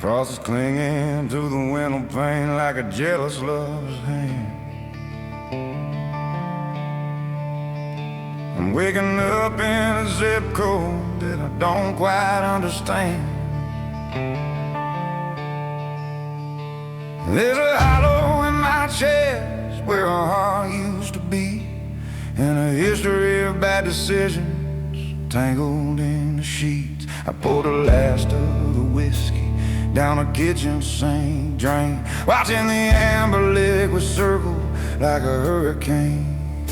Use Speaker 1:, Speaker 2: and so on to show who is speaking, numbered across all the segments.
Speaker 1: Frost is clinging to the window pane like a jealous lover's hand. I'm waking up in a zip code that I don't quite understand. There's a hollow in my chest where a heart used to be, and a history of bad decisions tangled in the sheets. I poured the last of the whiskey down a kitchen sink drain, watching the amber liquid circle like a hurricane.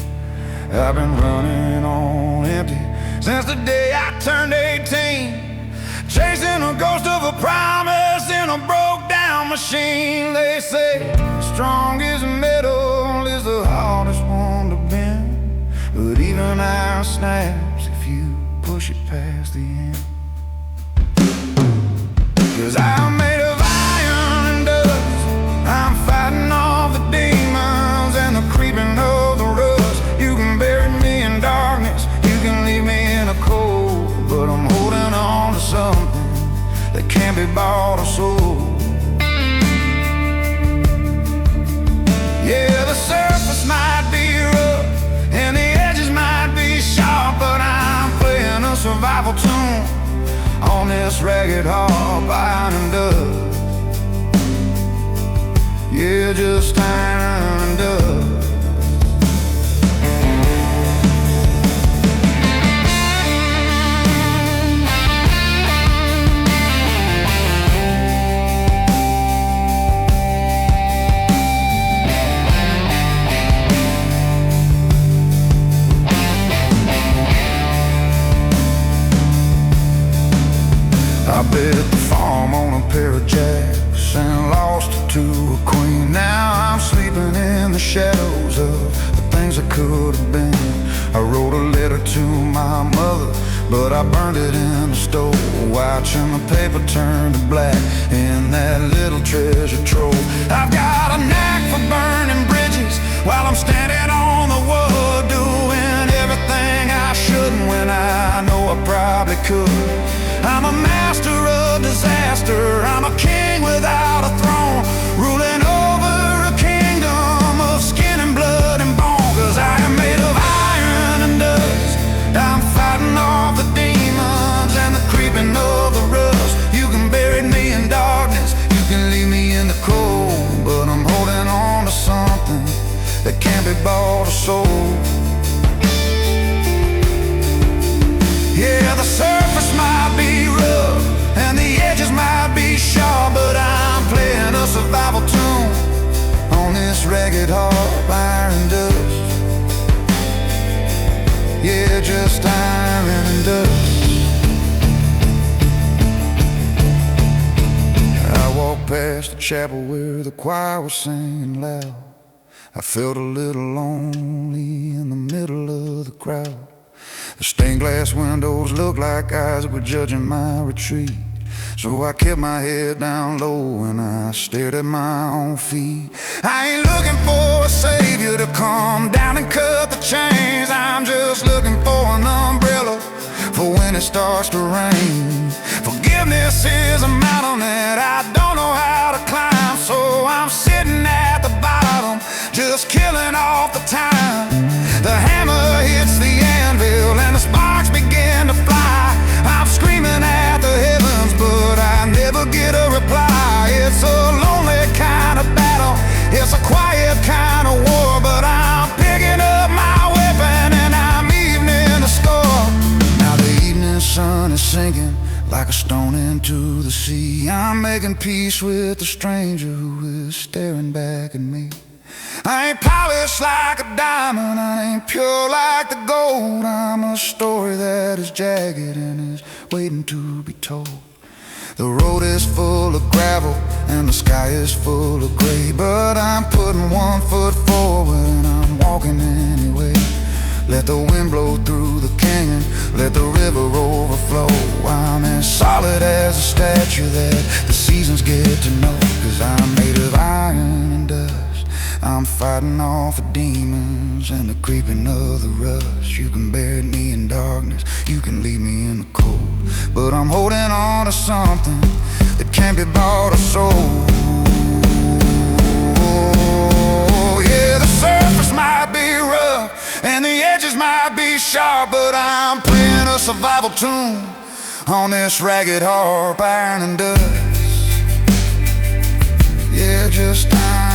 Speaker 1: I've been running on empty since the day I turned 18, chasing a ghost of a promise in a broke down machine. They say the strongest metal is the hardest one to bend, but even iron snaps if you push it past the end. 'Cause I'm made of iron and dust, I'm fighting off the demons and the creeping of the rust. You can bury me in darkness, you can leave me in a cold, but I'm holding on to something that can't be bought or sold. Yeah, the surface might be rough and the edges might be sharp, but I'm playing a survival tune on this ragged harp, iron and dust. Yeah, just iron and dust. I bet the farm on a pair of jacks and lost it to a queen. Now I'm sleeping in the shadows of the things that could have been. I wrote a letter to my mother, but I burned it in the stove, watching the paper turn to black in that little treasure trove. I've got a knack for burning bridges while I'm standing on the wood, doing everything I shouldn't when I know I probably could. I'm a master of disaster, I'm a king without a throne, ruling over a kingdom of skin and blood and bone. 'Cause I am made of iron and dust, I'm fighting off the demons and the creeping of the rust. You can bury me in darkness, you can leave me in the cold, but I'm holding on to something that can't be bought or sold. Yeah, the surface might be rough and the edges might be sharp, but I'm playing a survival tune on this ragged harp, iron and dust. Yeah, just iron and dust. I walked past the chapel where the choir was singing loud. I felt a little lonely in the middle of the crowd. The stained glass windows looked like eyes were judging my retreat, so I kept my head down low and I stared at my own feet. I ain't looking for a savior to come down and cut the chains, I'm just looking for an umbrella for when it starts to rain. Forgiveness is a mountain that I don't know how to climb, so I'm sitting at the bottom, just killing off the time. The hammer hits the anvil and the sparks begin to fly. I'm screaming at the heavens, but I never get a reply. It's a lonely kind of battle, it's a quiet kind of war, but I'm picking up my weapon and I'm evening the score. Now the evening sun is sinking like a stone into the sea. I'm making peace with the stranger who is staring back at me. I ain't polished like a diamond, I ain't pure like the gold. I'm a story that is jagged and is waiting to be told. The road is full of gravel and the sky is full of gray, but I'm putting one foot forward and I'm walking anyway. Let the wind blow through the canyon, let the river overflow. I'm as solid as a statue that the seasons get to know. 'Cause I'm made of iron and dust, I'm fighting off the demons and the creeping of the rust. You can bury me in darkness, you can leave me in the cold, but I'm holding on to something it can't be bought or sold. Yeah, the surface might be rough and the edges might be sharp, but I'm playing a survival tune on this ragged harp, iron and dust. Yeah, just time.